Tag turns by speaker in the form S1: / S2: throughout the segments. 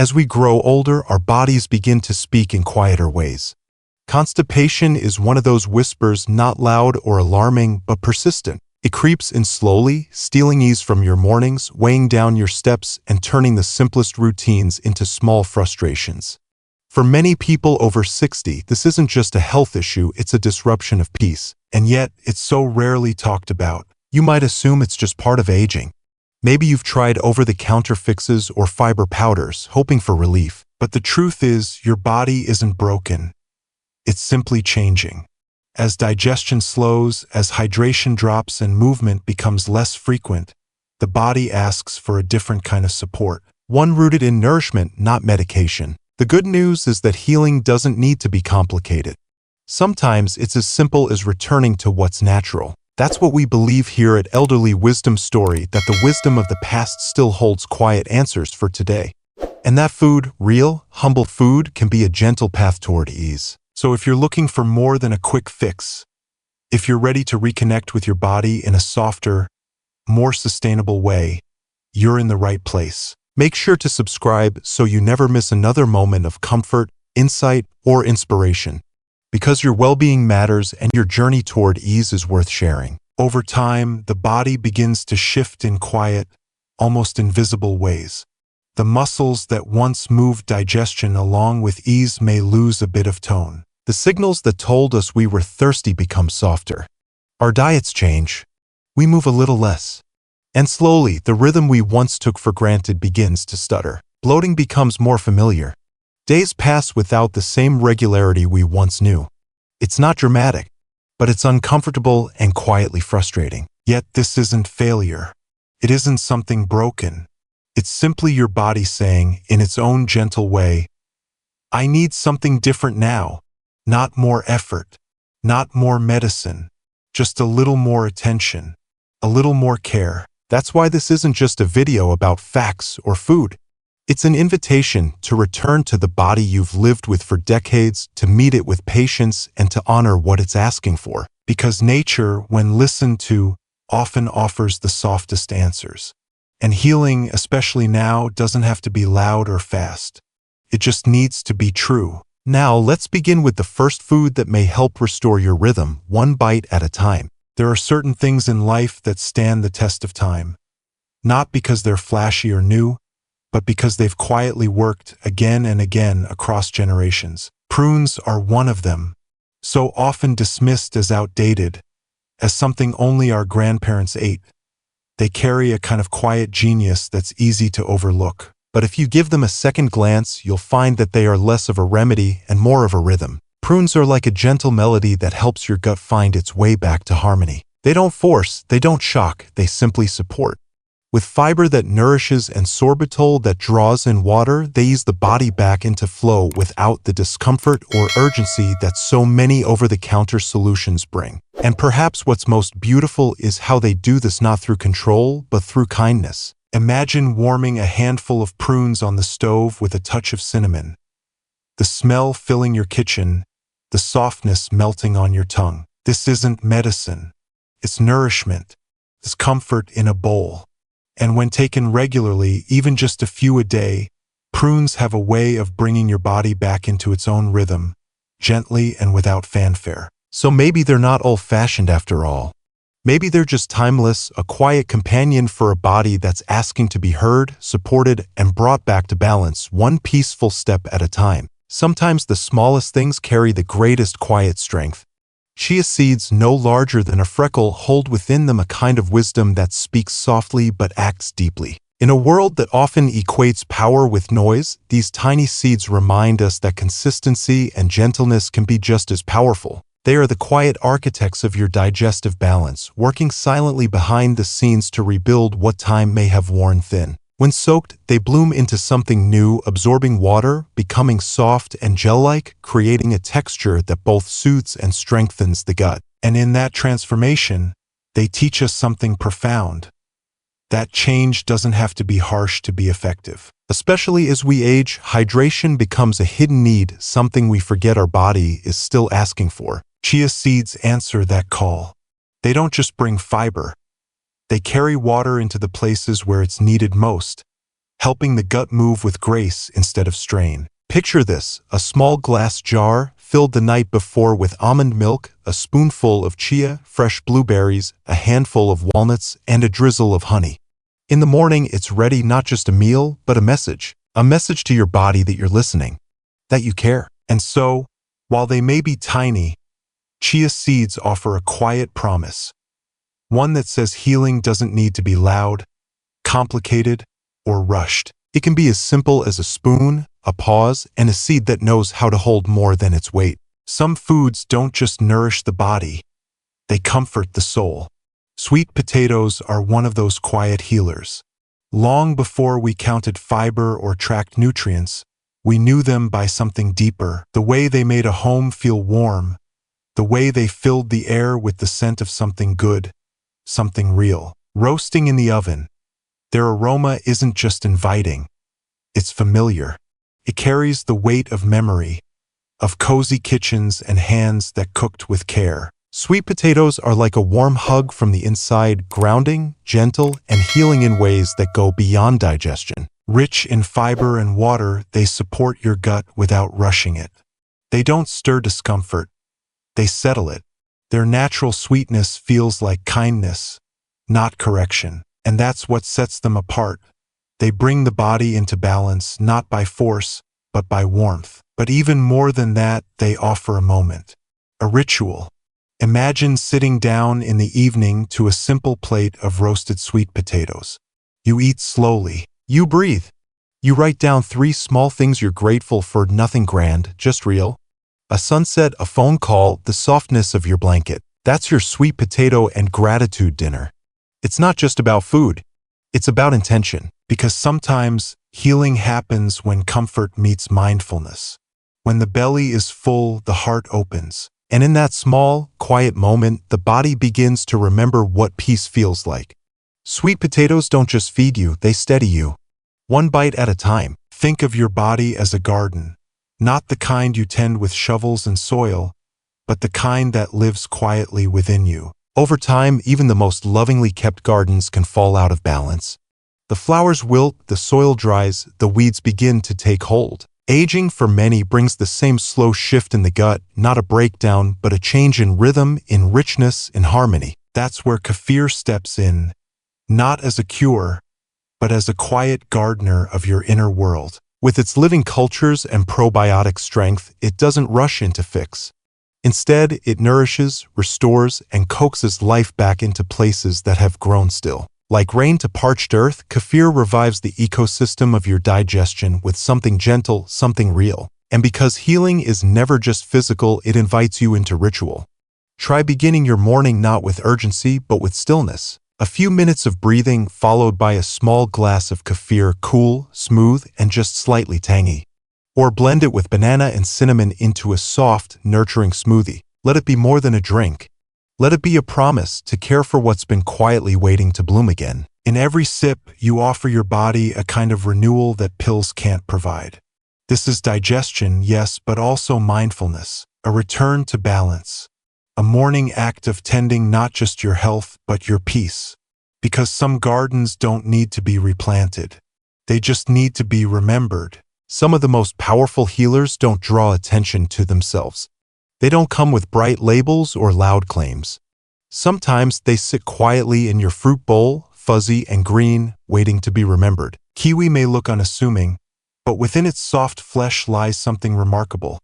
S1: As we grow older, our bodies begin to speak in quieter ways. Constipation is one of those whispers, not loud or alarming, but persistent. It creeps in slowly, stealing ease from your mornings, weighing down your steps, and turning the simplest routines into small frustrations. For many people over 60, this isn't just a health issue, it's a disruption of peace. And yet, it's so rarely talked about. You might assume it's just part of aging. Maybe you've tried over-the-counter fixes or fiber powders, hoping for relief. But the truth is, your body isn't broken. It's simply changing. As digestion slows, as hydration drops and movement becomes less frequent, the body asks for a different kind of support, one rooted in nourishment, not medication. The good news is that healing doesn't need to be complicated. Sometimes it's as simple as returning to what's natural. That's what we believe here at Elderly Wisdom Story, that the wisdom of the past still holds quiet answers for today. And that food, real, humble food, can be a gentle path toward ease. So if you're looking for more than a quick fix, if you're ready to reconnect with your body in a softer, more sustainable way, you're in the right place. Make sure to subscribe so you never miss another moment of comfort, insight, or inspiration. Because your well-being matters and your journey toward ease is worth sharing. Over time, the body begins to shift in quiet, almost invisible ways. The muscles that once moved digestion along with ease may lose a bit of tone. The signals that told us we were thirsty become softer. Our diets change. We move a little less. And slowly, the rhythm we once took for granted begins to stutter. Bloating becomes more familiar. Days pass without the same regularity we once knew. It's not dramatic, but it's uncomfortable and quietly frustrating. Yet this isn't failure. It isn't something broken. It's simply your body saying, in its own gentle way, I need something different now. Not more effort, not more medicine, just a little more attention, a little more care. That's why this isn't just a video about facts or food. It's an invitation to return to the body you've lived with for decades, to meet it with patience and to honor what it's asking for. Because nature, when listened to, often offers the softest answers. And healing, especially now, doesn't have to be loud or fast. It just needs to be true. Now, let's begin with the first food that may help restore your rhythm, one bite at a time. There are certain things in life that stand the test of time. Not because they're flashy or new, but because they've quietly worked again and again across generations. Prunes are one of them, so often dismissed as outdated, as something only our grandparents ate. They carry a kind of quiet genius that's easy to overlook. But if you give them a second glance, you'll find that they are less of a remedy and more of a rhythm. Prunes are like a gentle melody that helps your gut find its way back to harmony. They don't force, they don't shock, they simply support. With fiber that nourishes and sorbitol that draws in water, they ease the body back into flow without the discomfort or urgency that so many over-the-counter solutions bring. And perhaps what's most beautiful is how they do this not through control, but through kindness. Imagine warming a handful of prunes on the stove with a touch of cinnamon. The smell filling your kitchen, the softness melting on your tongue. This isn't medicine. It's nourishment. It's comfort in a bowl. And when taken regularly, even just a few a day, prunes have a way of bringing your body back into its own rhythm, gently and without fanfare. So maybe they're not old-fashioned after all. Maybe they're just timeless, a quiet companion for a body that's asking to be heard, supported, and brought back to balance, one peaceful step at a time. Sometimes the smallest things carry the greatest quiet strength. Chia seeds, no larger than a freckle, hold within them a kind of wisdom that speaks softly but acts deeply. In a world that often equates power with noise, these tiny seeds remind us that consistency and gentleness can be just as powerful. They are the quiet architects of your digestive balance, working silently behind the scenes to rebuild what time may have worn thin. When soaked, they bloom into something new, absorbing water, becoming soft and gel-like, creating a texture that both soothes and strengthens the gut. And in that transformation, they teach us something profound. That change doesn't have to be harsh to be effective. Especially as we age, hydration becomes a hidden need, something we forget our body is still asking for. Chia seeds answer that call. They don't just bring fiber. They carry water into the places where it's needed most, helping the gut move with grace instead of strain. Picture this: a small glass jar filled the night before with almond milk, a spoonful of chia, fresh blueberries, a handful of walnuts, and a drizzle of honey. In the morning, it's ready, not just a meal, but a message. A message to your body that you're listening, that you care. And so, while they may be tiny, chia seeds offer a quiet promise. One that says healing doesn't need to be loud, complicated, or rushed. It can be as simple as a spoon, a pause, and a seed that knows how to hold more than its weight. Some foods don't just nourish the body, they comfort the soul. Sweet potatoes are one of those quiet healers. Long before we counted fiber or tracked nutrients, we knew them by something deeper: the way they made a home feel warm, the way they filled the air with the scent of something good, something real. Roasting in the oven, their aroma isn't just inviting, it's familiar. It carries the weight of memory, of cozy kitchens and hands that cooked with care. Sweet potatoes are like a warm hug from the inside, grounding, gentle, and healing in ways that go beyond digestion. Rich in fiber and water, they support your gut without rushing it. They don't stir discomfort, they settle it. Their natural sweetness feels like kindness, not correction. And that's what sets them apart. They bring the body into balance, not by force, but by warmth. But even more than that, they offer a moment, a ritual. Imagine sitting down in the evening to a simple plate of roasted sweet potatoes. You eat slowly. You breathe. You write down 3 small things you're grateful for, nothing grand, just real. A sunset, a phone call, the softness of your blanket. That's your sweet potato and gratitude dinner. It's not just about food. It's about intention. Because sometimes healing happens when comfort meets mindfulness. When the belly is full, the heart opens. And in that small, quiet moment, the body begins to remember what peace feels like. Sweet potatoes don't just feed you, they steady you. One bite at a time. Think of your body as a garden. Not the kind you tend with shovels and soil, but the kind that lives quietly within you. Over time, even the most lovingly kept gardens can fall out of balance. The flowers wilt, the soil dries, the weeds begin to take hold. Aging for many brings the same slow shift in the gut, not a breakdown, but a change in rhythm, in richness, in harmony. That's where kefir steps in, not as a cure, but as a quiet gardener of your inner world. With its living cultures and probiotic strength, it doesn't rush into fix. Instead, it nourishes, restores, and coaxes life back into places that have grown still. Like rain to parched earth, kefir revives the ecosystem of your digestion with something gentle, something real. And because healing is never just physical, it invites you into ritual. Try beginning your morning not with urgency, but with stillness. A few minutes of breathing followed by a small glass of kefir, cool, smooth, and just slightly tangy. Or blend it with banana and cinnamon into a soft, nurturing smoothie. Let it be more than a drink. Let it be a promise to care for what's been quietly waiting to bloom again. In every sip, you offer your body a kind of renewal that pills can't provide. This is digestion, yes, but also mindfulness, a return to balance, a morning act of tending not just your health, but your peace. Because some gardens don't need to be replanted. They just need to be remembered. Some of the most powerful healers don't draw attention to themselves. They don't come with bright labels or loud claims. Sometimes they sit quietly in your fruit bowl, fuzzy and green, waiting to be remembered. Kiwi may look unassuming, but within its soft flesh lies something remarkable.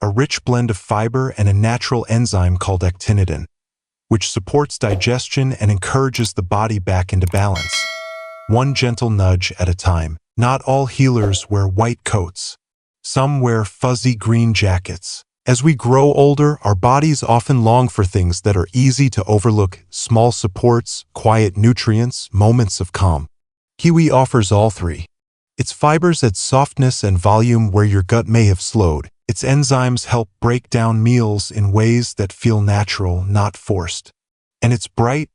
S1: A rich blend of fiber and a natural enzyme called actinidin, which supports digestion and encourages the body back into balance. One gentle nudge at a time. Not all healers wear white coats. Some wear fuzzy green jackets. As we grow older, our bodies often long for things that are easy to overlook: small supports, quiet nutrients, moments of calm. Kiwi offers all 3. Its fibers add softness and volume where your gut may have slowed. Its enzymes help break down meals in ways that feel natural, not forced. And its bright,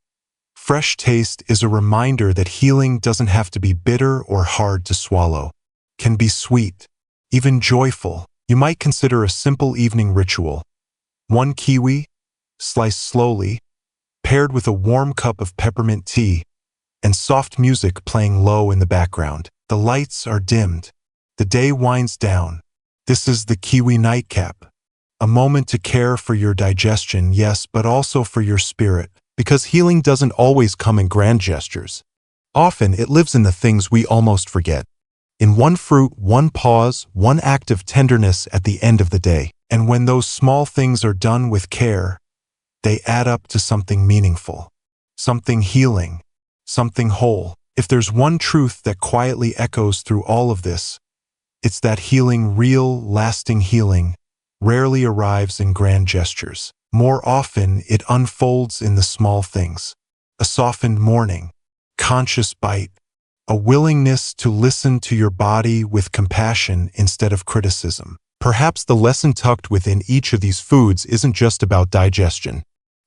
S1: fresh taste is a reminder that healing doesn't have to be bitter or hard to swallow. It can be sweet, even joyful. You might consider a simple evening ritual. 1 kiwi, sliced slowly, paired with a warm cup of peppermint tea, and soft music playing low in the background. The lights are dimmed. The day winds down. This is the Kiwi Nightcap. A moment to care for your digestion, yes, but also for your spirit. Because healing doesn't always come in grand gestures. Often it lives in the things we almost forget. In one fruit, one pause, one act of tenderness at the end of the day. And when those small things are done with care, they add up to something meaningful, something healing, something whole. If there's one truth that quietly echoes through all of this, it's that healing, real, lasting healing, rarely arrives in grand gestures. More often, it unfolds in the small things. A softened morning, conscious bite, a willingness to listen to your body with compassion instead of criticism. Perhaps the lesson tucked within each of these foods isn't just about digestion.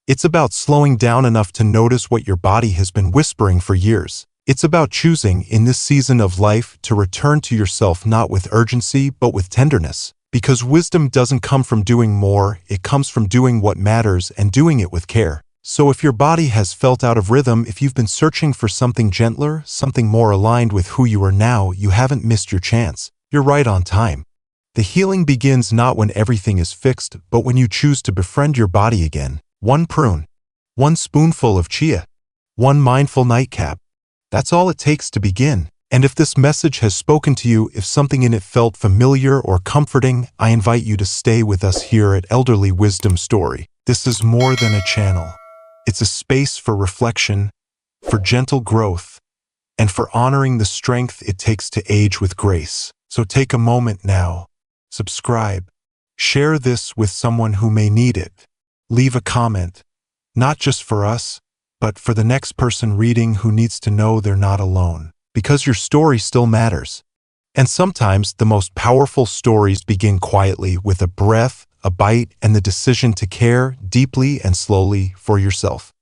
S1: It's about slowing down enough to notice what your body has been whispering for years. It's about choosing, in this season of life, to return to yourself not with urgency, but with tenderness. Because wisdom doesn't come from doing more, it comes from doing what matters and doing it with care. So if your body has felt out of rhythm, if you've been searching for something gentler, something more aligned with who you are now, you haven't missed your chance. You're right on time. The healing begins not when everything is fixed, but when you choose to befriend your body again. One prune, one spoonful of chia, one mindful nightcap. That's all it takes to begin. And if this message has spoken to you, if something in it felt familiar or comforting, I invite you to stay with us here at Elderly Wisdom Story. This is more than a channel. It's a space for reflection, for gentle growth, and for honoring the strength it takes to age with grace. So take a moment now, subscribe, share this with someone who may need it. Leave a comment, not just for us, but for the next person reading who needs to know they're not alone. Because your story still matters. And sometimes the most powerful stories begin quietly with a breath, a bite, and the decision to care deeply and slowly for yourself.